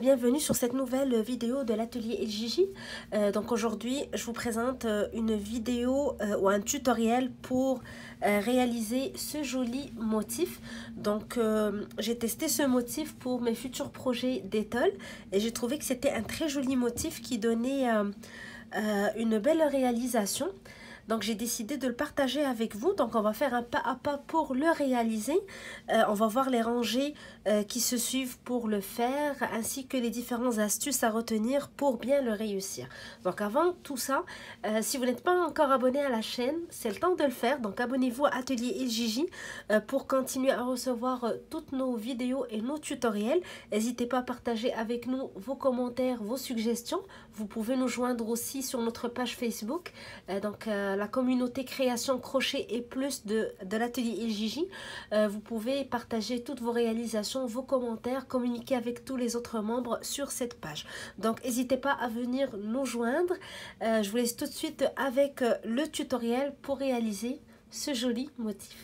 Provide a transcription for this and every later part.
bienvenue sur cette nouvelle vidéo de l'atelier El Gigi. Donc aujourd'hui, je vous présente une vidéo ou un tutoriel pour réaliser ce joli motif. Donc j'ai testé ce motif pour mes futurs projets d'étole et j'ai trouvé que c'était un très joli motif qui donnait une belle réalisation. Donc j'ai décidé de le partager avec vous. Donc on va faire un pas à pas pour le réaliser. On va voir les rangées qui se suivent pour le faire, ainsi que les différentes astuces à retenir pour bien le réussir. Donc avant tout ça, si vous n'êtes pas encore abonné à la chaîne, c'est le temps de le faire. Donc abonnez-vous à Atelier El Gigi pour continuer à recevoir toutes nos vidéos et nos tutoriels. N'hésitez pas à partager avec nous vos commentaires, vos suggestions. Vous pouvez nous joindre aussi sur notre page Facebook. La communauté création crochet et plus de l'atelier El Gigi. Vous pouvez partager toutes vos réalisations, vos commentaires, communiquer avec tous les autres membres sur cette page. Donc n'hésitez pas à venir nous joindre. Je vous laisse tout de suite avec le tutoriel pour réaliser ce joli motif.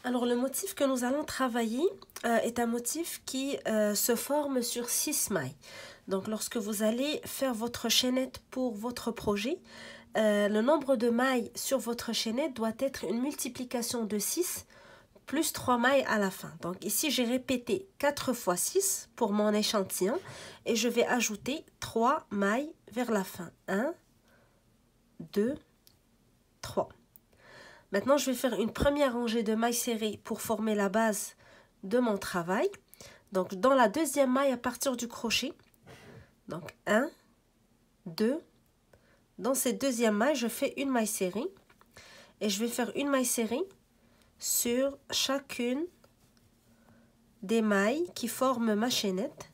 Alors le motif que nous allons travailler est un motif qui se forme sur 6 mailles. Donc lorsque vous allez faire votre chaînette pour votre projet, le nombre de mailles sur votre chaînette doit être une multiplication de 6 plus 3 mailles à la fin. Donc ici j'ai répété 4 fois 6 pour mon échantillon et je vais ajouter 3 mailles vers la fin. 1, 2, 3. Maintenant je vais faire une première rangée de mailles serrées pour former la base de mon travail. Donc dans la deuxième maille à partir du crochet, donc 1, 2, dans cette deuxième maille, je fais une maille serrée et je vais faire une maille serrée sur chacune des mailles qui forment ma chaînette.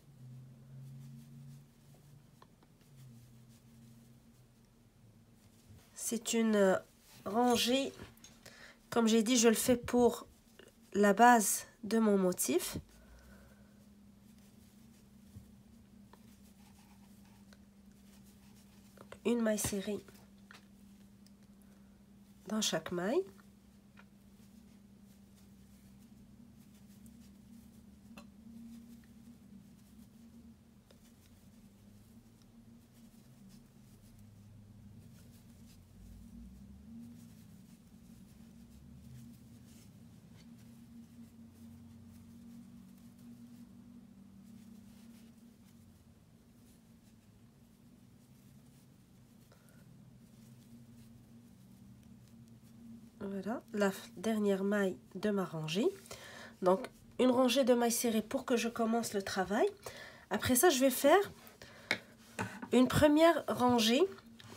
C'est une rangée, comme j'ai dit, je le fais pour la base de mon motif. Une maille serrée dans chaque maille. Voilà, la dernière maille de ma rangée. Donc, une rangée de mailles serrées pour que je commence le travail. Après ça, je vais faire une première rangée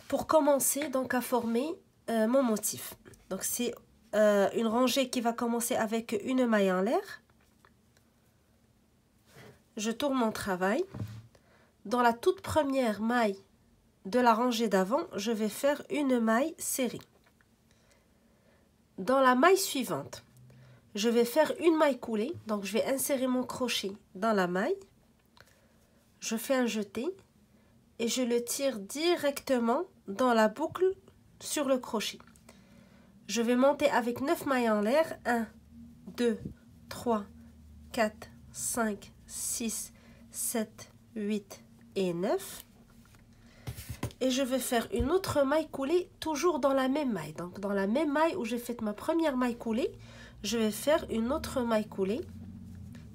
pour commencer donc à former mon motif. Donc, c'est une rangée qui va commencer avec une maille en l'air. Je tourne mon travail. Dans la toute première maille de la rangée d'avant, je vais faire une maille serrée. Dans la maille suivante, je vais faire une maille coulée. Donc, je vais insérer mon crochet dans la maille. Je fais un jeté et je le tire directement dans la boucle sur le crochet. Je vais monter avec 9 mailles en l'air. 1, 2, 3, 4, 5, 6, 7, 8 et 9. Et je vais faire une autre maille coulée toujours dans la même maille. Donc dans la même maille où j'ai fait ma première maille coulée, je vais faire une autre maille coulée.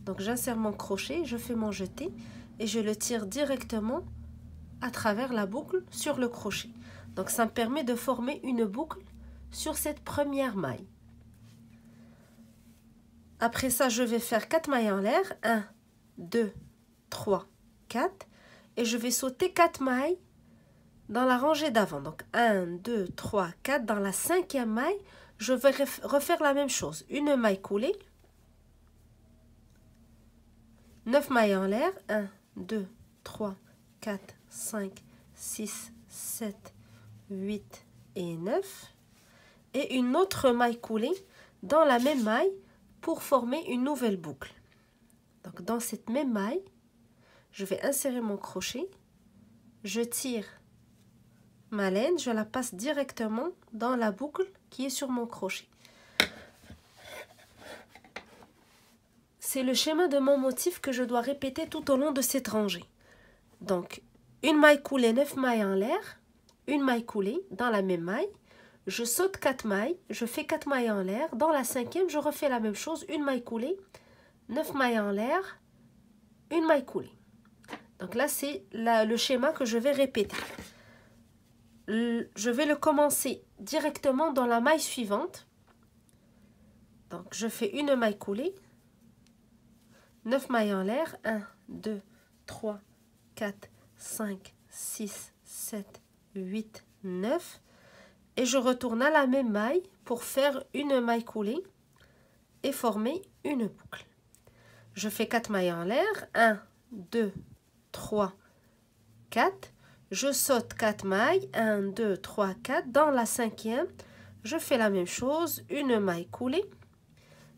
Donc j'insère mon crochet, je fais mon jeté et je le tire directement à travers la boucle sur le crochet. Donc ça me permet de former une boucle sur cette première maille. Après ça, je vais faire 4 mailles en l'air. 1, 2, 3, 4. Et je vais sauter 4 mailles dans la rangée d'avant. Donc 1, 2, 3, 4. Dans la cinquième maille, je vais refaire la même chose. Une maille coulée. 9 mailles en l'air. 1, 2, 3, 4, 5, 6, 7, 8 et 9. Et une autre maille coulée dans la même maille pour former une nouvelle boucle. Donc dans cette même maille, je vais insérer mon crochet. Je tire ma laine, je la passe directement dans la boucle qui est sur mon crochet. c'est le schéma de mon motif que je dois répéter tout au long de cette rangée. Donc, une maille coulée, 9 mailles en l'air, une maille coulée dans la même maille, je saute 4 mailles, je fais 4 mailles en l'air, dans la cinquième, je refais la même chose, une maille coulée, 9 mailles en l'air, une maille coulée. Donc là, c'est le schéma que je vais répéter. Je vais le commencer directement dans la maille suivante. Donc, je fais une maille coulée, 9 mailles en l'air, 1, 2, 3, 4, 5, 6, 7, 8, 9. Et je retourne à la même maille pour faire une maille coulée et former une boucle. Je fais 4 mailles en l'air, 1, 2, 3, 4. Je saute 4 mailles, 1, 2, 3, 4. Dans la cinquième, je fais la même chose, une maille coulée,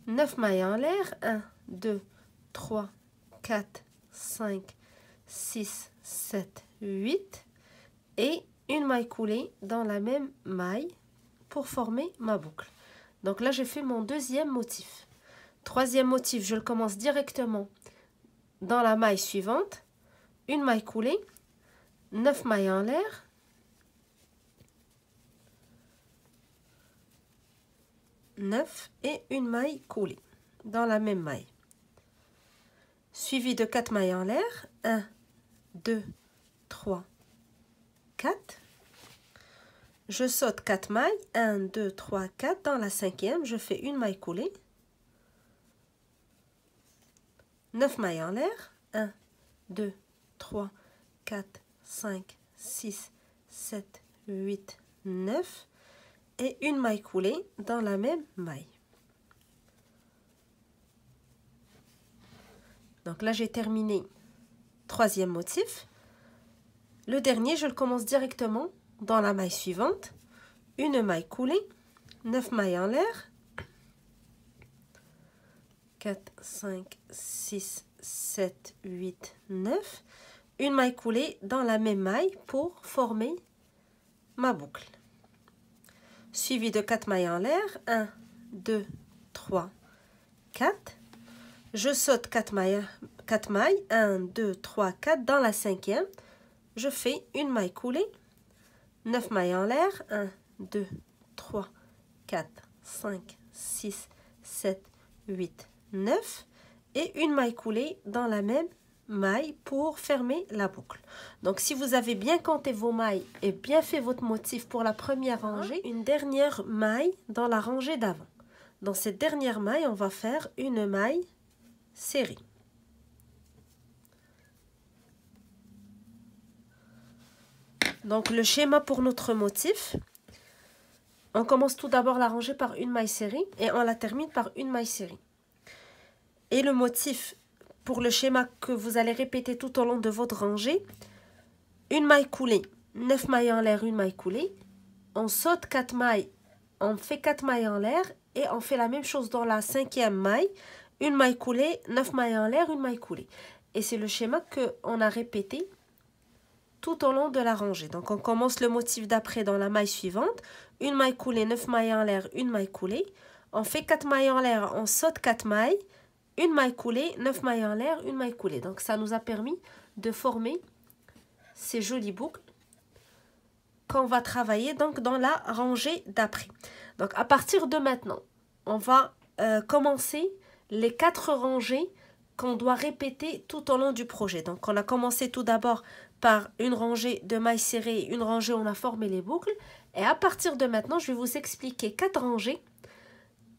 9 mailles en l'air, 1, 2, 3, 4, 5, 6, 7, 8 et une maille coulée dans la même maille pour former ma boucle. Donc là, j'ai fait mon deuxième motif. Troisième motif, je le commence directement dans la maille suivante, une maille coulée, 9 mailles en l'air, et une maille coulée dans la même maille. Suivi de 4 mailles en l'air, 1, 2, 3, 4. Je saute 4 mailles, 1, 2, 3, 4. Dans la cinquième, je fais une maille coulée, 9 mailles en l'air, 1, 2, 3, 4, 5, 6, 7, 8, 9 et une maille coulée dans la même maille. Donc là, j'ai terminé troisième motif. Le dernier, je le commence directement dans la maille suivante. Une maille coulée, 9 mailles en l'air, 4, 5, 6, 7, 8, 9. Une maille coulée dans la même maille pour former ma boucle. Suivi de 4 mailles en l'air, 1, 2, 3, 4. Je saute 4 mailles, 1, 2, 3, 4. Dans la cinquième, je fais une maille coulée, 9 mailles en l'air, 1, 2, 3, 4, 5, 6, 7, 8, 9 et une maille coulée dans la même maille pour fermer la boucle. Donc si vous avez bien compté vos mailles et bien fait votre motif pour la première rangée, une dernière maille dans la rangée d'avant. Dans cette dernière maille, on va faire une maille serrée. Donc le schéma pour notre motif, on commence tout d'abord la rangée par une maille serrée et on la termine par une maille serrée. Et le motif pour le schéma que vous allez répéter tout au long de votre rangée, une maille coulée, 9 mailles en l'air, une maille coulée, on saute 4 mailles, on fait 4 mailles en l'air et on fait la même chose dans la cinquième maille, une maille coulée, 9 mailles en l'air, une maille coulée. Et c'est le schéma qu'on a répété tout au long de la rangée. Donc on commence le motif d'après dans la maille suivante, une maille coulée, 9 mailles en l'air, une maille coulée, on fait 4 mailles en l'air, on saute 4 mailles, une maille coulée, 9 mailles en l'air, une maille coulée. Donc ça nous a permis de former ces jolies boucles qu'on va travailler donc dans la rangée d'après. Donc à partir de maintenant, on va commencer les 4 rangées qu'on doit répéter tout au long du projet. Donc on a commencé tout d'abord par une rangée de mailles serrées, une rangée où on a formé les boucles. Et à partir de maintenant, je vais vous expliquer 4 rangées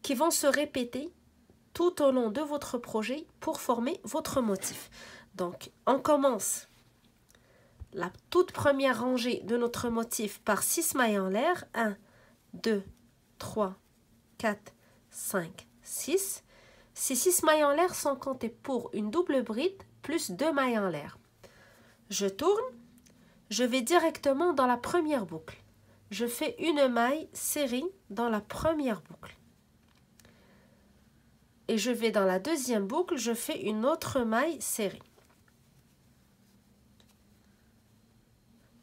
qui vont se répéter tout au long de votre projet pour former votre motif. Donc on commence la toute première rangée de notre motif par 6 mailles en l'air. 1, 2, 3, 4, 5, 6. Ces 6 mailles en l'air sont comptées pour une double bride plus 2 mailles en l'air. Je tourne, je vais directement dans la première boucle. Je fais une maille serrée dans la première boucle. Et je vais dans la deuxième boucle, je fais une autre maille serrée.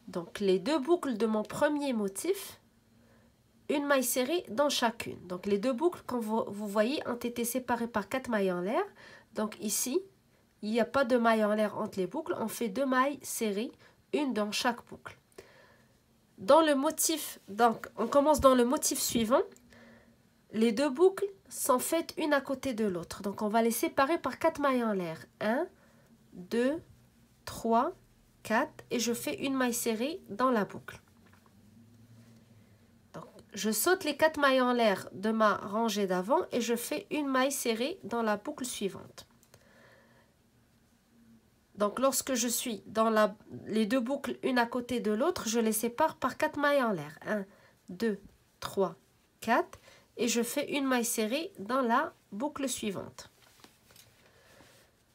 Donc les deux boucles de mon premier motif, une maille serrée dans chacune. Donc les deux boucles, comme vous voyez, ont été séparées par 4 mailles en l'air. Donc ici, il n'y a pas de maille en l'air entre les boucles. On fait 2 mailles serrées, une dans chaque boucle. Dans le motif, donc on commence dans le motif suivant. Les 2 boucles sont faites une à côté de l'autre. Donc on va les séparer par 4 mailles en l'air. 1, 2, 3, 4 et je fais une maille serrée dans la boucle. Donc, je saute les 4 mailles en l'air de ma rangée d'avant et je fais une maille serrée dans la boucle suivante. Donc lorsque je suis dans les 2 boucles une à côté de l'autre, je les sépare par 4 mailles en l'air. 1, 2, 3, 4 et je fais une maille serrée dans la boucle suivante.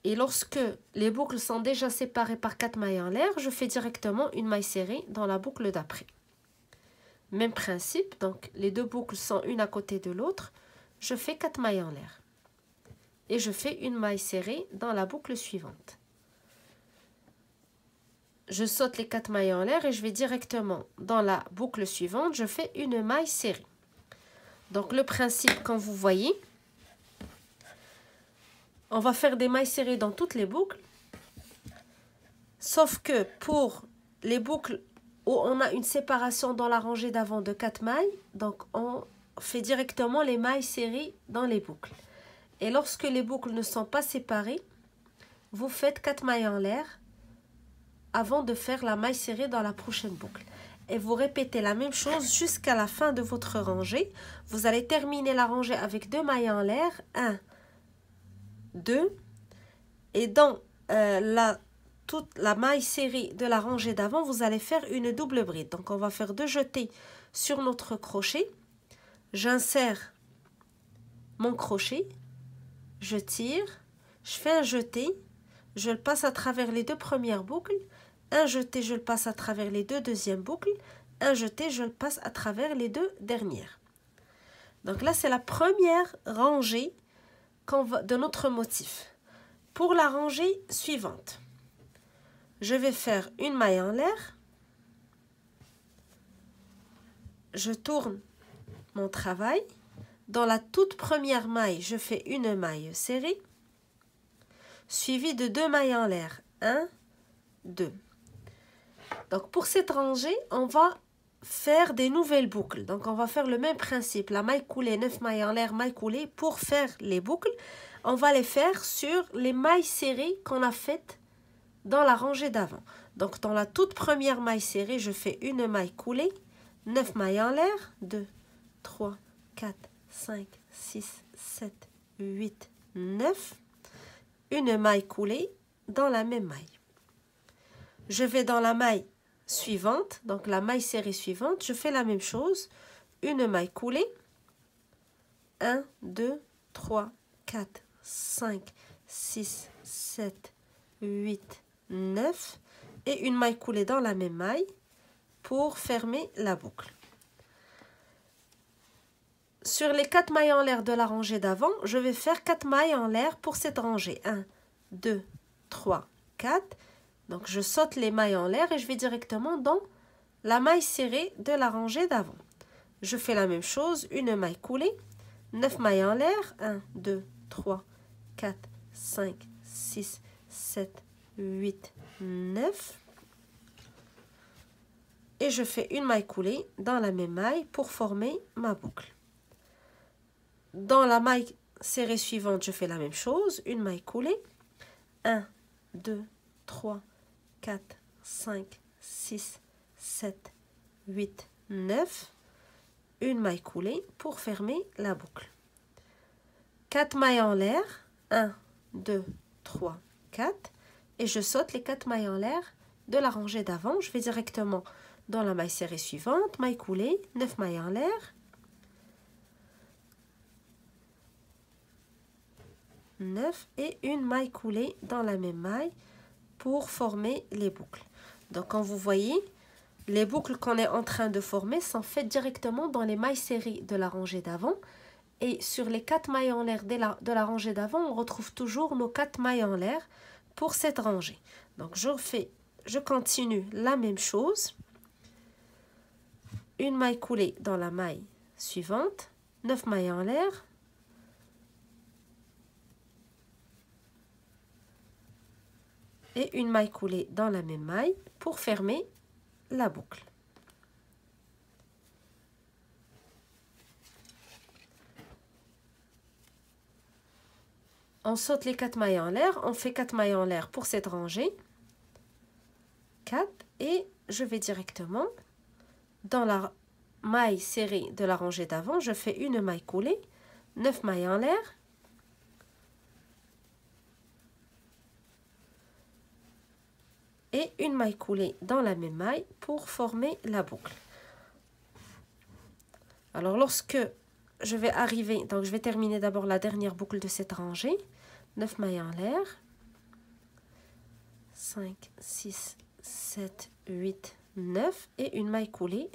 Et lorsque les boucles sont déjà séparées par 4 mailles en l'air, je fais directement une maille serrée dans la boucle d'après. Même principe, donc les 2 boucles sont une à côté de l'autre, je fais 4 mailles en l'air. Et je fais une maille serrée dans la boucle suivante. Je saute les 4 mailles en l'air et je vais directement dans la boucle suivante, je fais une maille serrée. Donc le principe, comme vous voyez, on va faire des mailles serrées dans toutes les boucles, sauf que pour les boucles où on a une séparation dans la rangée d'avant de 4 mailles, donc on fait directement les mailles serrées dans les boucles. Et lorsque les boucles ne sont pas séparées, vous faites 4 mailles en l'air avant de faire la maille serrée dans la prochaine boucle. Et vous répétez la même chose jusqu'à la fin de votre rangée. Vous allez terminer la rangée avec 2 mailles en l'air, 1, 2, et dans toute la maille serrée de la rangée d'avant, vous allez faire une double bride. Donc on va faire 2 jetés sur notre crochet. J'insère mon crochet, je tire, je fais un jeté, je le passe à travers les 2 premières boucles, un jeté, je le passe à travers les 2 deuxièmes boucles, un jeté, je le passe à travers les 2 dernières. Donc là, c'est la première rangée de notre motif. Pour la rangée suivante, je vais faire une maille en l'air, je tourne mon travail, dans la toute première maille, je fais une maille serrée, suivie de 2 mailles en l'air, 1, 2. Donc pour cette rangée, on va faire des nouvelles boucles. Donc on va faire le même principe, la maille coulée, 9 mailles en l'air, maille coulée. Pour faire les boucles, on va les faire sur les mailles serrées qu'on a faites dans la rangée d'avant. Donc dans la toute première maille serrée, je fais une maille coulée, 9 mailles en l'air, 2, 3, 4, 5, 6, 7, 8, 9. Une maille coulée dans la même maille. Je vais dans la maille suivante, donc la maille serrée suivante, je fais la même chose, une maille coulée, 1, 2, 3, 4, 5, 6, 7, 8, 9 et une maille coulée dans la même maille pour fermer la boucle. Sur les 4 mailles en l'air de la rangée d'avant, je vais faire 4 mailles en l'air pour cette rangée. 1, 2, 3, 4. Donc je saute les mailles en l'air et je vais directement dans la maille serrée de la rangée d'avant. Je fais la même chose, une maille coulée, 9 mailles en l'air, 1, 2, 3, 4, 5, 6, 7, 8, 9. Et je fais une maille coulée dans la même maille pour former ma boucle. Dans la maille serrée suivante, je fais la même chose, une maille coulée, 1, 2, 3, 4, 5, 6, 7, 8, 9, une maille coulée pour fermer la boucle. 4 mailles en l'air, 1, 2, 3, 4, et je saute les 4 mailles en l'air de la rangée d'avant. Je vais directement dans la maille serrée suivante, maille coulée, 9 mailles en l'air, 9 et une maille coulée dans la même maille pour former les boucles. Donc comme vous voyez, les boucles qu'on est en train de former sont faites directement dans les mailles serrées de la rangée d'avant. Et sur les 4 mailles en l'air de la rangée d'avant, on retrouve toujours nos 4 mailles en l'air pour cette rangée. Donc je continue la même chose. Une maille coulée dans la maille suivante, 9 mailles en l'air, et une maille coulée dans la même maille pour fermer la boucle. On saute les 4 mailles en l'air, on fait 4 mailles en l'air pour cette rangée. 4 et je vais directement dans la maille serrée de la rangée d'avant, je fais une maille coulée, 9 mailles en l'air. Et une maille coulée dans la même maille pour former la boucle. Alors lorsque je vais arriver, donc je vais terminer d'abord la dernière boucle de cette rangée, 9 mailles en l'air, 5, 6, 7, 8, 9 et une maille coulée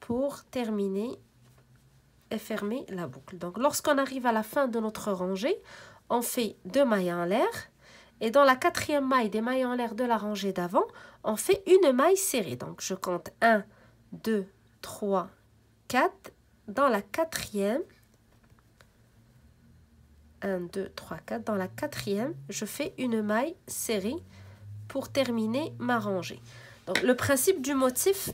pour terminer et fermer la boucle. Donc lorsqu'on arrive à la fin de notre rangée, on fait 2 mailles en l'air et dans la 4e maille des mailles en l'air de la rangée d'avant, on fait une maille serrée. Donc je compte 1, 2, 3, 4. Dans la 4e, 1, 2, 3, 4. Dans la 4e, je fais une maille serrée pour terminer ma rangée. Donc le principe du motif,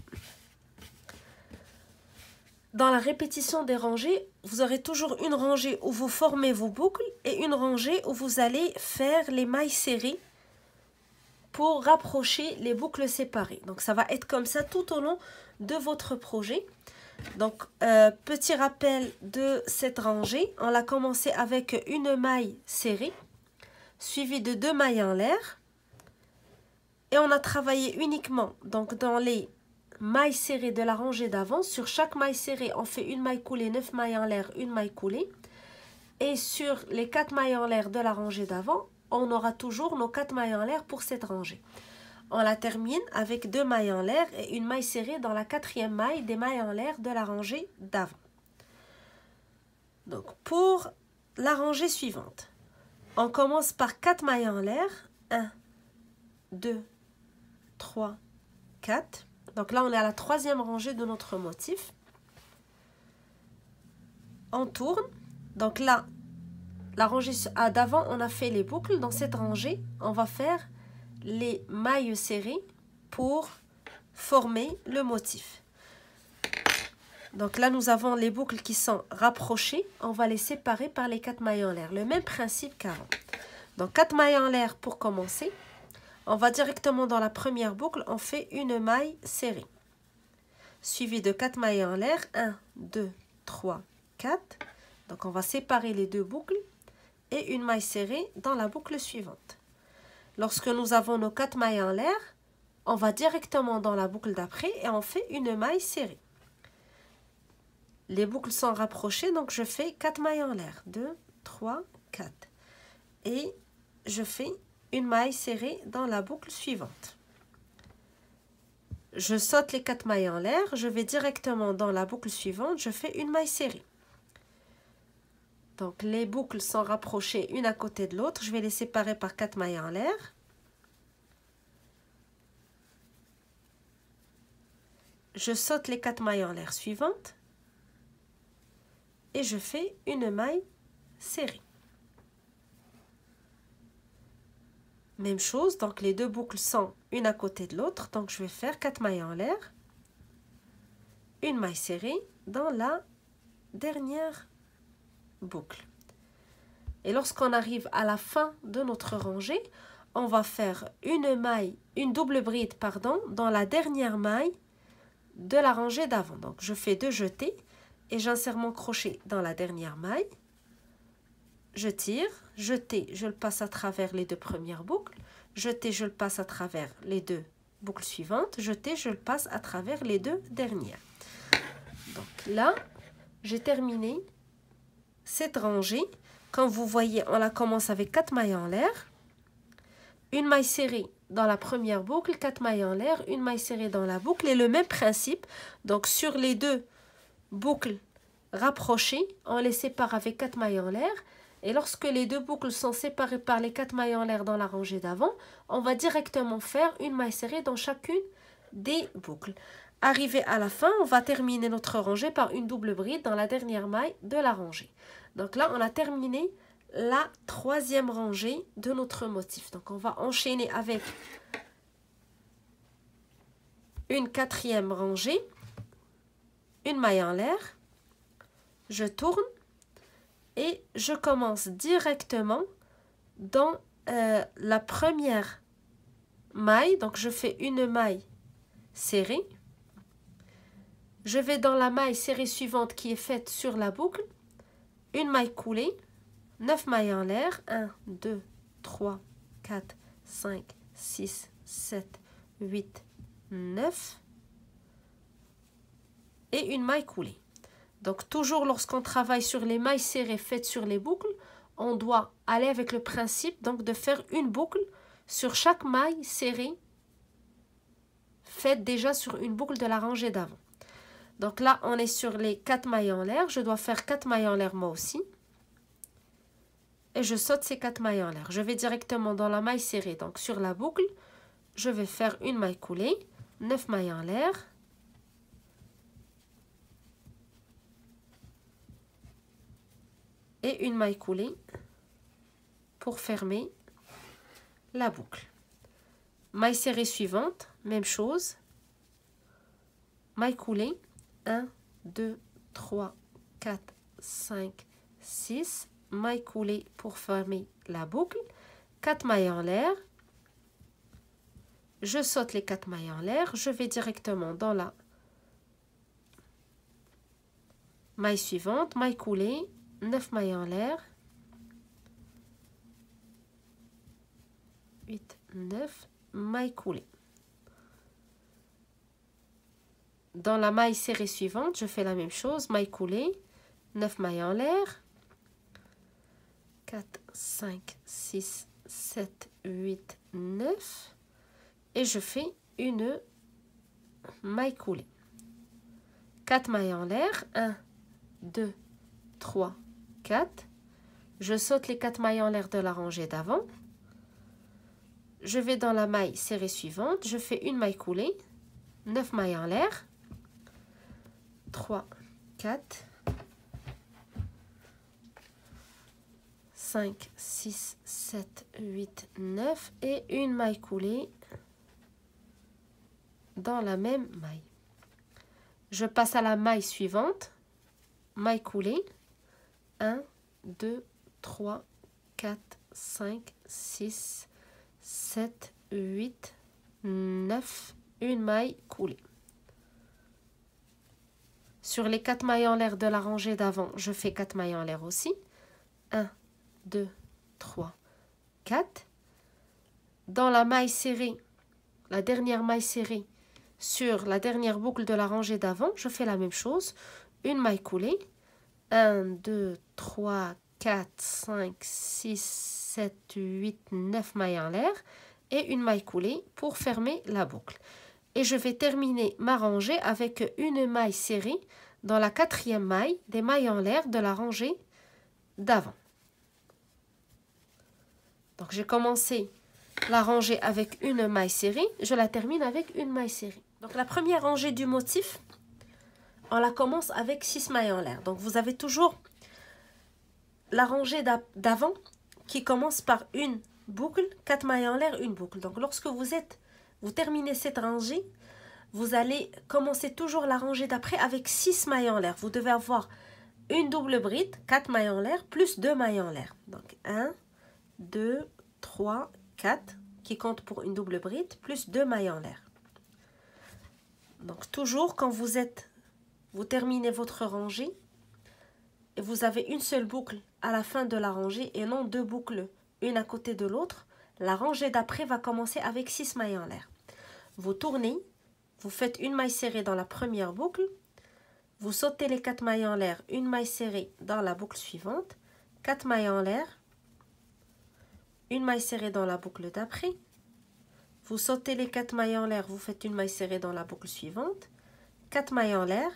dans la répétition des rangées, vous aurez toujours une rangée où vous formez vos boucles et une rangée où vous allez faire les mailles serrées pour rapprocher les boucles séparées. Donc ça va être comme ça tout au long de votre projet. Donc petit rappel de cette rangée, on l'a commencé avec une maille serrée suivie de 2 mailles en l'air et on a travaillé uniquement donc dans les mailles serrées de la rangée d'avant. Sur chaque maille serrée, on fait une maille coulée, 9 mailles en l'air, une maille coulée. Et sur les 4 mailles en l'air de la rangée d'avant, on aura toujours nos 4 mailles en l'air pour cette rangée. On la termine avec 2 mailles en l'air et une maille serrée dans la 4e maille des mailles en l'air de la rangée d'avant. Donc pour la rangée suivante, on commence par 4 mailles en l'air. 1, 2, 3, 4. Donc là, on est à la 3e rangée de notre motif. On tourne. Donc là, la rangée d'avant, on a fait les boucles. Dans cette rangée, on va faire les mailles serrées pour former le motif. Donc là, nous avons les boucles qui sont rapprochées. On va les séparer par les 4 mailles en l'air. Le même principe qu'avant. Donc 4 mailles en l'air pour commencer. On va directement dans la première boucle, on fait une maille serrée. Suivi de 4 mailles en l'air, 1, 2, 3, 4. Donc on va séparer les deux boucles et une maille serrée dans la boucle suivante. Lorsque nous avons nos 4 mailles en l'air, on va directement dans la boucle d'après et on fait une maille serrée. Les boucles sont rapprochées, donc je fais 4 mailles en l'air. 2, 3, 4. Et je fais une maille serrée dans la boucle suivante. Je saute les 4 mailles en l'air, je vais directement dans la boucle suivante, je fais une maille serrée. Donc les boucles sont rapprochées une à côté de l'autre, je vais les séparer par 4 mailles en l'air. Je saute les 4 mailles en l'air suivantes et je fais une maille serrée. Même chose, donc les deux boucles sont une à côté de l'autre, donc je vais faire 4 mailles en l'air, une maille serrée dans la dernière boucle. Et lorsqu'on arrive à la fin de notre rangée, on va faire une double bride, dans la dernière maille de la rangée d'avant. Donc je fais 2 jetés et j'insère mon crochet dans la dernière maille. Je tire, jeté, je le passe à travers les 2 premières boucles, jeté, je le passe à travers les 2 boucles suivantes, jeté, je le passe à travers les 2 dernières. Donc là, j'ai terminé cette rangée. Comme vous voyez, on la commence avec 4 mailles en l'air, une maille serrée dans la première boucle, 4 mailles en l'air, une maille serrée dans la boucle et le même principe. Donc sur les 2 boucles rapprochées, on les sépare avec 4 mailles en l'air. Et lorsque les 2 boucles sont séparées par les 4 mailles en l'air dans la rangée d'avant, on va directement faire une maille serrée dans chacune des boucles. Arrivé à la fin, on va terminer notre rangée par une double bride dans la dernière maille de la rangée. Donc là, on a terminé la troisième rangée de notre motif. Donc on va enchaîner avec une quatrième rangée, une maille en l'air, je tourne et je commence directement dans la première maille. Donc je fais une maille serrée, je vais dans la maille serrée suivante qui est faite sur la boucle, une maille coulée, 9 mailles en l'air, 1, 2, 3, 4, 5, 6, 7, 8, 9 et une maille coulée. Donc toujours lorsqu'on travaille sur les mailles serrées faites sur les boucles, on doit aller avec le principe donc de faire une boucle sur chaque maille serrée faite déjà sur une boucle de la rangée d'avant. Donc là, on est sur les 4 mailles en l'air. Je dois faire 4 mailles en l'air moi aussi. Et je saute ces 4 mailles en l'air. Je vais directement dans la maille serrée. Donc sur la boucle, je vais faire une maille coulée, 9 mailles en l'air. Et une maille coulée pour fermer la boucle. Maille serrée suivante, même chose. Maille coulée, 1, 2, 3, 4, 5, 6. Maille coulée pour fermer la boucle. 4 mailles en l'air. Je saute les 4 mailles en l'air. Je vais directement dans la maille suivante. Maille coulée, 9 mailles en l'air. 8, 9. Maille coulée. Dans la maille serrée suivante, je fais la même chose, maille coulée, 9 mailles en l'air, 4, 5, 6, 7, 8, 9, et je fais une maille coulée. 4 mailles en l'air, 1, 2, 3, 4, je saute les 4 mailles en l'air de la rangée d'avant, je vais dans la maille serrée suivante, je fais une maille coulée, 9 mailles en l'air, 3, 4, 5, 6, 7, 8, 9 et une maille coulée dans la même maille. Je passe à la maille suivante, maille coulée, 1, 2, 3, 4, 5, 6, 7, 8, 9, une maille coulée. Sur les 4 mailles en l'air de la rangée d'avant, je fais 4 mailles en l'air aussi. 1, 2, 3, 4. Dans la maille serrée, la dernière maille serrée, sur la dernière boucle de la rangée d'avant, je fais la même chose. Une maille coulée. 1, 2, 3, 4, 5, 6, 7, 8, 9 mailles en l'air. Et une maille coulée pour fermer la boucle. Et je vais terminer ma rangée avec une maille serrée dans la 4e maille des mailles en l'air de la rangée d'avant. Donc j'ai commencé la rangée avec une maille serrée, je la termine avec une maille serrée. Donc la première rangée du motif, on la commence avec 6 mailles en l'air. Donc vous avez toujours la rangée d'avant qui commence par une boucle, 4 mailles en l'air, une boucle. Donc lorsque vous terminez cette rangée, vous allez commencer toujours la rangée d'après avec 6 mailles en l'air. Vous devez avoir une double bride, 4 mailles en l'air, plus 2 mailles en l'air. Donc 1, 2, 3, 4, qui compte pour une double bride, plus 2 mailles en l'air. Donc toujours quand vous terminez votre rangée, et vous avez une seule boucle à la fin de la rangée et non 2 boucles, une à côté de l'autre, la rangée d'après va commencer avec 6 mailles en l'air. Vous tournez, vous faites une maille serrée dans la première boucle, vous sautez les 4 mailles en l'air, une maille serrée dans la boucle suivante, 4 mailles en l'air, une maille serrée dans la boucle d'après, vous sautez les 4 mailles en l'air, vous faites une maille serrée dans la boucle suivante, 4 mailles en l'air,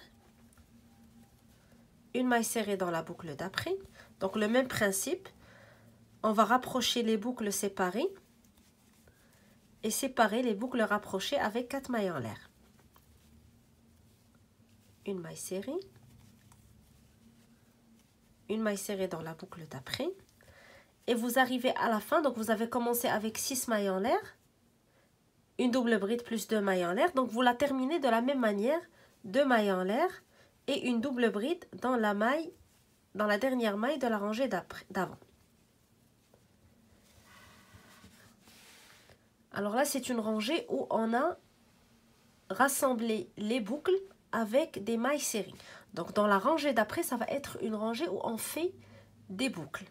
une maille serrée dans la boucle d'après. Donc le même principe, on va rapprocher les boucles séparées et séparer les boucles rapprochées avec 4 mailles en l'air. Une maille serrée, une maille serrée dans la boucle d'après, et vous arrivez à la fin. Donc vous avez commencé avec 6 mailles en l'air, une double bride plus 2 mailles en l'air. Donc vous la terminez de la même manière, 2 mailles en l'air et une double bride dans la dernière maille de la rangée d'avant. Alors là, c'est une rangée où on a rassemblé les boucles avec des mailles serrées. Donc dans la rangée d'après, ça va être une rangée où on fait des boucles.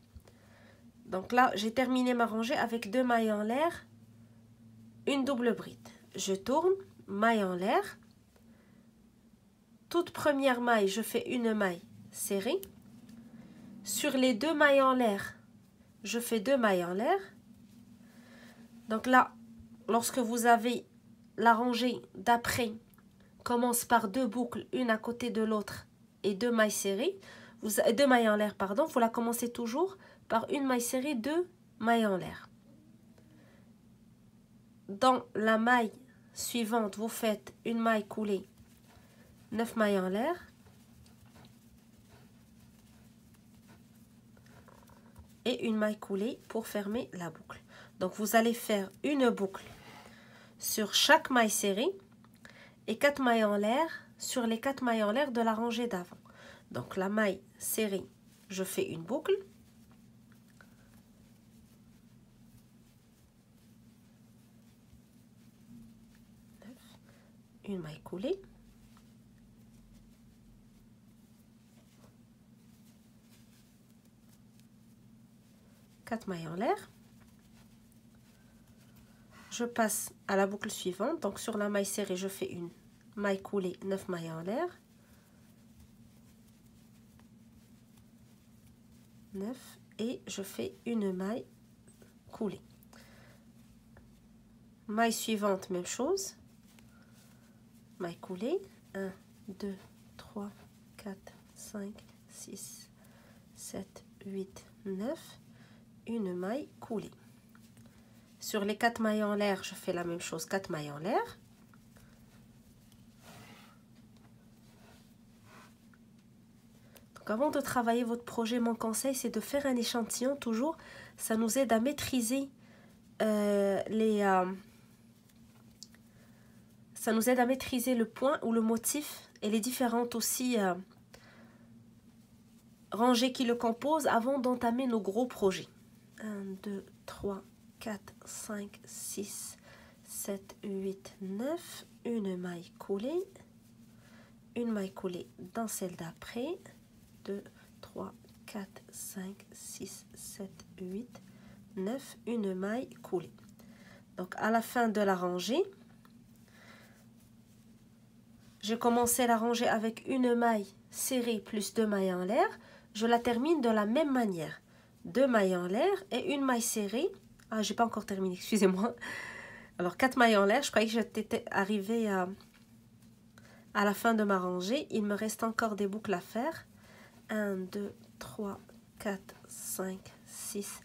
Donc là, j'ai terminé ma rangée avec 2 mailles en l'air, une double bride. Je tourne, maille en l'air. Toute première maille, je fais une maille serrée. Sur les 2 mailles en l'air, je fais 2 mailles en l'air. Donc là, lorsque vous avez la rangée d'après, commence par 2 boucles, une à côté de l'autre et 2 mailles serrées, 2 mailles en l'air, pardon, vous la commencez toujours par une maille serrée, 2 mailles en l'air. Dans la maille suivante, vous faites une maille coulée, 9 mailles en l'air. Et une maille coulée pour fermer la boucle. Donc vous allez faire une boucle sur chaque maille serrée et 4 mailles en l'air sur les 4 mailles en l'air de la rangée d'avant. Donc la maille serrée, je fais une boucle. Une maille coulée. Quatre mailles en l'air. Je passe à la boucle suivante. Donc sur la maille serrée, je fais une maille coulée, 9 mailles en l'air. 9 et je fais une maille coulée. Maille suivante, même chose. Maille coulée, 1, 2, 3, 4, 5, 6, 7, 8, 9, une maille coulée. Sur les 4 mailles en l'air, je fais la même chose, 4 mailles en l'air. Donc avant de travailler votre projet, mon conseil, c'est de faire un échantillon toujours. Ça nous aide à maîtriser ça nous aide à maîtriser le point ou le motif et les différentes aussi rangées qui le composent avant d'entamer nos gros projets. 1, 2, 3, 4, 5, 6, 7, 8, 9. Une maille coulée. Une maille coulée dans celle d'après. 2, 3, 4, 5, 6, 7, 8, 9. Une maille coulée. Donc à la fin de la rangée, j'ai commencé la rangée avec une maille serrée plus 2 mailles en l'air. Je la termine de la même manière. 2 mailles en l'air et une maille serrée. Ah, j'ai pas encore terminé, excusez-moi. Alors 4 mailles en l'air, je croyais que j'étais arrivée à la fin de ma rangée. Il me reste encore des boucles à faire. 1, 2, 3, 4, 5, 6,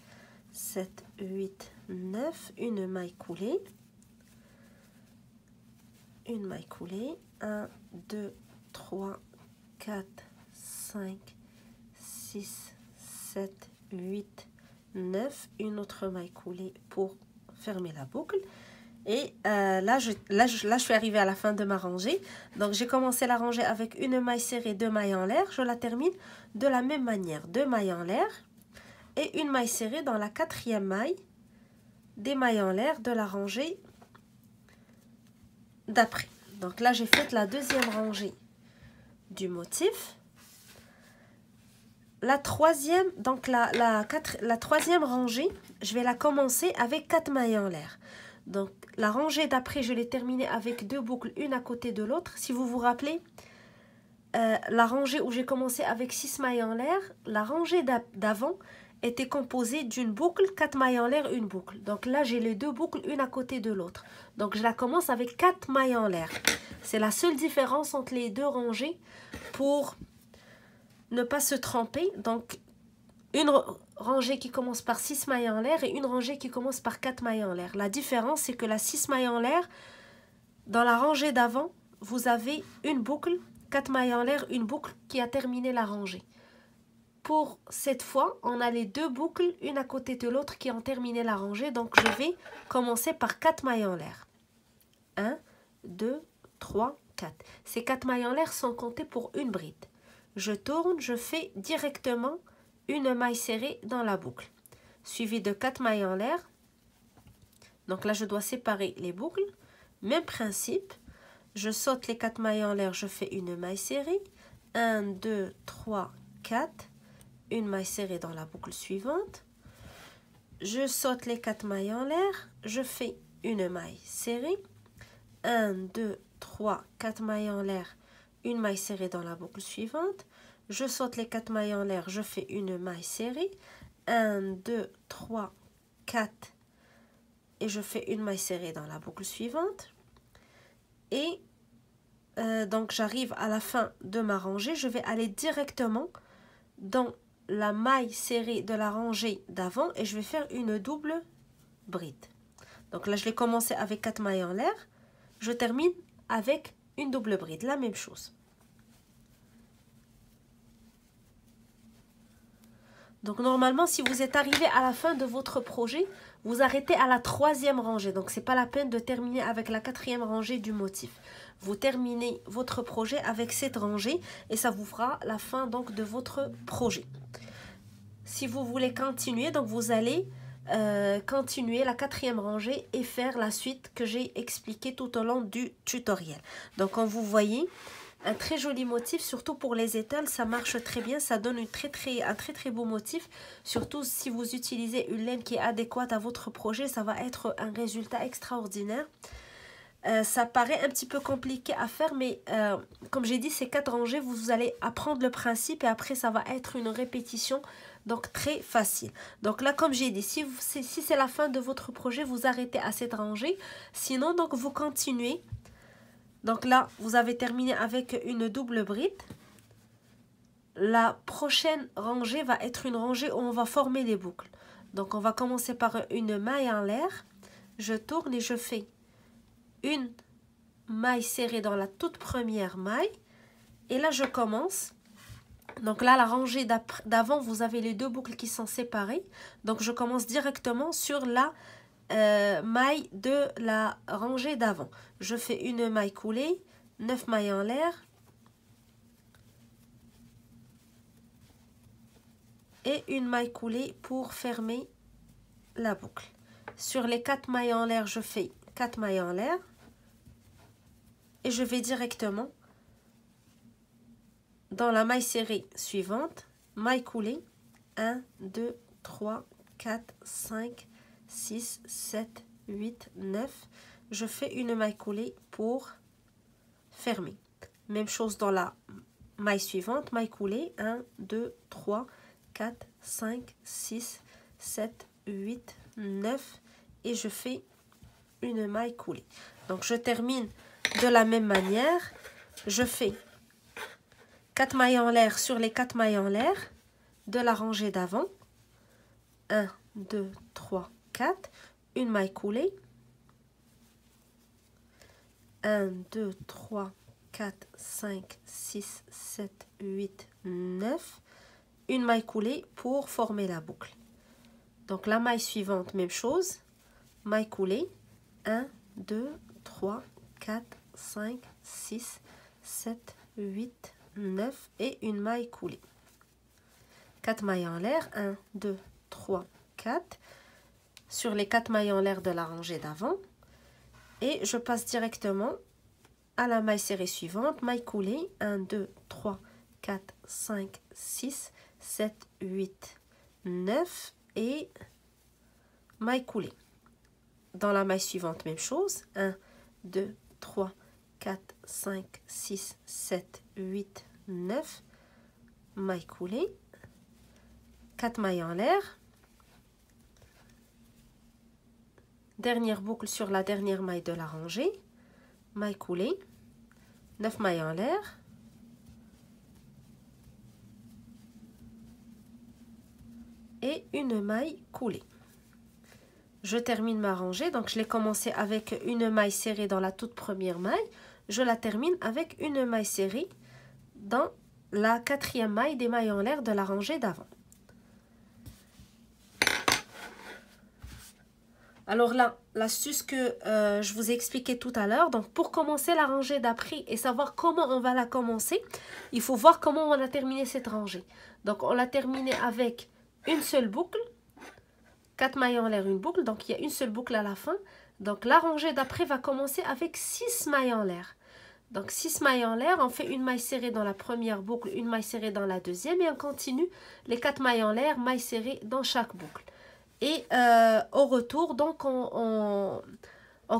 7, 8, 9. Une maille coulée. Une maille coulée. 1, 2, 3, 4, 5, 6, 7, 8, 9. Une autre maille coulée pour fermer la boucle. Et là, je suis arrivée à la fin de ma rangée. Donc, j'ai commencé la rangée avec une maille serrée, 2 mailles en l'air. Je la termine de la même manière. 2 mailles en l'air et une maille serrée dans la 4e maille des mailles en l'air de la rangée d'après. Donc là, j'ai fait la 2e rangée du motif. La 3e, donc la 3e rangée, je vais la commencer avec 4 mailles en l'air. Donc la rangée d'après, je l'ai terminée avec 2 boucles, une à côté de l'autre. Si vous vous rappelez, la rangée où j'ai commencé avec 6 mailles en l'air, la rangée d'avant était composée d'une boucle, 4 mailles en l'air, une boucle. Donc là, j'ai les 2 boucles, une à côté de l'autre. Donc je la commence avec 4 mailles en l'air. C'est la seule différence entre les 2 rangées pour ne pas se tromper. Donc une rangée qui commence par 6 mailles en l'air et une rangée qui commence par 4 mailles en l'air. La différence, c'est que la 6 mailles en l'air, dans la rangée d'avant, vous avez une boucle, 4 mailles en l'air, une boucle qui a terminé la rangée. pour cette fois, on a les deux boucles, une à côté de l'autre, qui ont terminé la rangée. Donc, je vais commencer par 4 mailles en l'air. 1, 2, 3, 4. Ces 4 mailles en l'air sont comptées pour une bride. Je tourne, je fais directement une maille serrée dans la boucle, suivi de 4 mailles en l'air. Donc là, je dois séparer les boucles. Même principe, je saute les 4 mailles en l'air, je fais une maille serrée. 1, 2, 3, 4. Une maille serrée dans la boucle suivante. Je saute les 4 mailles en l'air, je fais une maille serrée. 1, 2, 3, 4 mailles en l'air, une maille serrée dans la boucle suivante. Je saute les 4 mailles en l'air, je fais une maille serrée. 1, 2, 3, 4 et je fais une maille serrée dans la boucle suivante. Et donc j'arrive à la fin de ma rangée, je vais aller directement dans la maille serrée de la rangée d'avant et je vais faire une double bride. Donc là je l'ai commencé avec 4 mailles en l'air, je termine avec une double bride, la même chose. Donc normalement, si vous êtes arrivé à la fin de votre projet, vous arrêtez à la 3e rangée. Donc c'est pas la peine de terminer avec la 4e rangée du motif. Vous terminez votre projet avec cette rangée et ça vous fera la fin donc de votre projet. Si vous voulez continuer, donc vous allez continuer la 4e rangée et faire la suite que j'ai expliqué tout au long du tutoriel. Donc comme vous voyez, un très joli motif, surtout pour les étals, ça marche très bien, ça donne un très beau motif. Surtout si vous utilisez une laine qui est adéquate à votre projet, ça va être un résultat extraordinaire. Ça paraît un petit peu compliqué à faire, mais comme j'ai dit, ces 4 rangées, vous allez apprendre le principe et après ça va être une répétition, donc très facile. Donc là, comme j'ai dit, si c'est la fin de votre projet, vous arrêtez à cette rangée. Sinon, donc vous continuez. Donc là, vous avez terminé avec une double bride. La prochaine rangée va être une rangée où on va former les boucles. Donc on va commencer par une maille en l'air. Je tourne et je fais une maille serrée dans la toute première maille. Et là, je commence. Donc là, la rangée d'avant, vous avez les deux boucles qui sont séparées. Donc je commence directement sur la maille de la rangée d'avant. Je fais une maille coulée, 9 mailles en l'air et une maille coulée pour fermer la boucle. Sur les 4 mailles en l'air, je fais 4 mailles en l'air et je vais directement dans la maille serrée suivante, maille coulée, 1, 2, 3, 4, 5, 6, 7, 8, 9. Je fais une maille coulée pour fermer. Même chose dans la maille suivante, maille coulée, 1, 2, 3, 4, 5, 6, 7, 8, 9 et je fais une maille coulée. Donc je termine de la même manière, je fais 4 mailles en l'air sur les 4 mailles en l'air de la rangée d'avant. 1, 2, 3, 4. Une maille coulée. 1, 2, 3, 4, 5, 6, 7, 8, 9. Une maille coulée pour former la boucle. Donc la maille suivante, même chose. Maille coulée. 1, 2, 3, 4, 5, 6, 7, 8, 9 et une maille coulée. 4 mailles en l'air, 1, 2, 3, 4. Sur les 4 mailles en l'air de la rangée d'avant. Et je passe directement à la maille serrée suivante, maille coulée, 1, 2, 3, 4, 5, 6, 7, 8, 9 et maille coulée. Dans la maille suivante, même chose, 1, 2, 3, 4, 5, 6, 7, 8, 9, maille coulée, 4 mailles en l'air, dernière boucle sur la dernière maille de la rangée, maille coulée, 9 mailles en l'air, et une maille coulée. Je termine ma rangée, donc je l'ai commencé avec une maille serrée dans la toute première maille, je la termine avec une maille serrée dans la 4e maille des mailles en l'air de la rangée d'avant. Alors là, l'astuce que je vous ai expliqué tout à l'heure, donc pour commencer la rangée d'après et savoir comment on va la commencer, il faut voir comment on a terminé cette rangée. Donc on l'a terminée avec une seule boucle, 4 mailles en l'air, une boucle, donc il y a une seule boucle à la fin. Donc la rangée d'après va commencer avec 6 mailles en l'air. Donc 6 mailles en l'air, on fait une maille serrée dans la première boucle, une maille serrée dans la deuxième et on continue les 4 mailles en l'air, maille serrée dans chaque boucle. Et au retour, donc on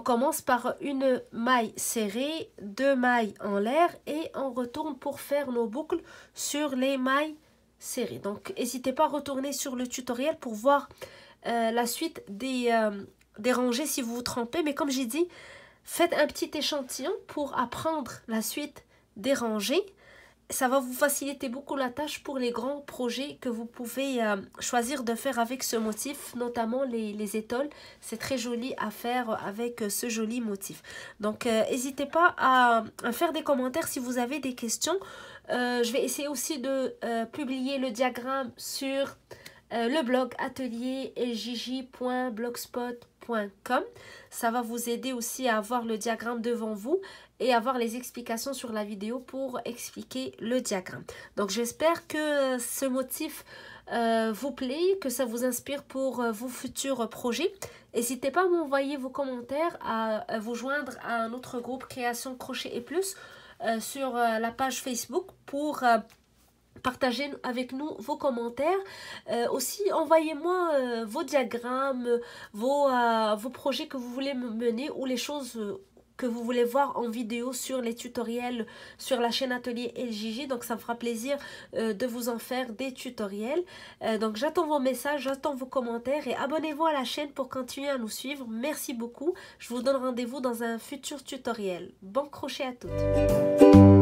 commence par une maille serrée, 2 mailles en l'air et on retourne pour faire nos boucles sur les mailles serrées. Donc n'hésitez pas à retourner sur le tutoriel pour voir la suite des rangées si vous vous trompez. Mais comme j'ai dit, faites un petit échantillon pour apprendre la suite des rangées. Ça va vous faciliter beaucoup la tâche pour les grands projets que vous pouvez choisir de faire avec ce motif, notamment les étoiles. C'est très joli à faire avec ce joli motif. Donc, n'hésitez pas à faire des commentaires si vous avez des questions. Je vais essayer aussi de publier le diagramme sur le blog ateliereljj.blogspot.com. Ça va vous aider aussi à avoir le diagramme devant vous et avoir les explications sur la vidéo pour expliquer le diagramme. Donc j'espère que ce motif vous plaît, que ça vous inspire pour vos futurs projets. N'hésitez pas à m'envoyer vos commentaires, à vous joindre à notre groupe Création Crochet et Plus sur la page Facebook pour partagez avec nous vos commentaires. Aussi, envoyez-moi vos diagrammes, vos projets que vous voulez mener ou les choses que vous voulez voir en vidéo sur les tutoriels sur la chaîne Atelier LJJ. Donc, ça me fera plaisir de vous en faire des tutoriels. Donc, j'attends vos messages, j'attends vos commentaires et abonnez-vous à la chaîne pour continuer à nous suivre. Merci beaucoup. Je vous donne rendez-vous dans un futur tutoriel. Bon crochet à toutes!